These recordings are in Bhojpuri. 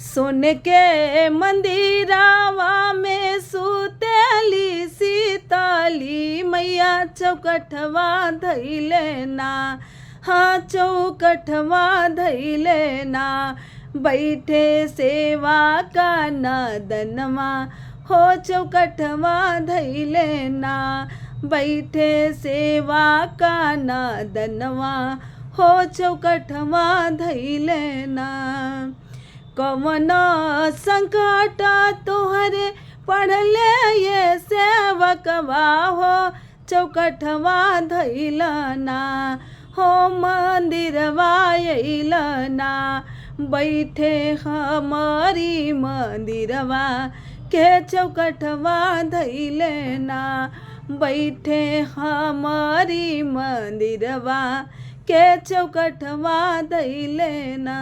सोने के मंदिरावा में सुतेली सीताली मैया चौकठवा धैले ना। हाँ चौकठवा धैले ना। बैठे सेवा का नदनवा हो चौकठवा धैले ना। बैठे सेवा का नदनवा हो चौकठवा धैले ना। कवन संकट तोहरे पढ़ले ये सेवकवा हो चौकठवा धैलना। हो मंदिरवा अइलना। बैठे हमारी मंदिरवा के चौकठवा धैलना। बैठे हमारी मंदिरवा के चौकठवा धैलना।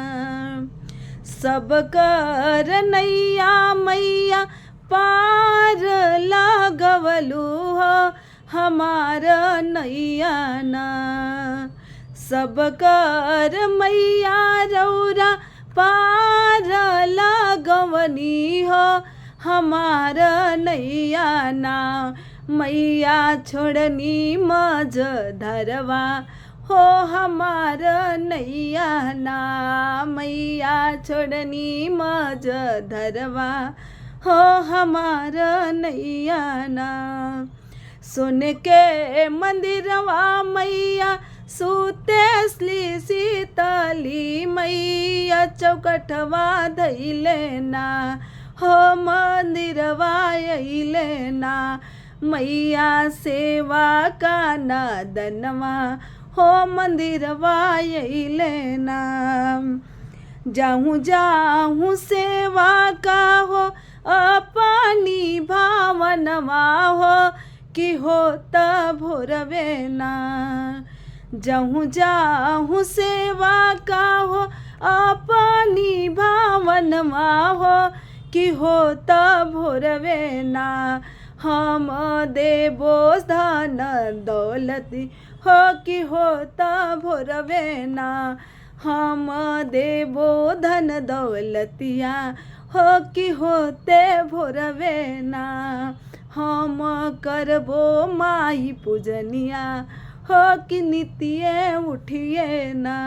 सब कर नैया मैया पार लागवलू हो हमार नैया ना। सब कर मैया रौरा पार लागवनी हो हमार नैया ना। मैया छोड़नी मज धरवा हो हमार नैया ना। मैया छोड़नी मज धरवा हो हमार नैया ना। सोने के मंदिरवा मैया सुतेली सीतली मैया चौकठवा धैले ना। हो मंदिरवा अइले ना। मैया सेवा का नदनवा हो मंदिरवा अइले ना। जाहूँ जाहूँ सेवा का हो अपनी भावनवा हो कि हो भोरवे ना। जाहूँ जाहूँ सेवा का हो अपनी भावनवा हो कि हो भोरवे ना। हम देबो धन दौलती हो कि होता भोरवे ना। हम देबो धन दौलतिया हो कि होते भोरवे ना। हम करबो माई पूजनिया हो कि नितिये उठिए ना।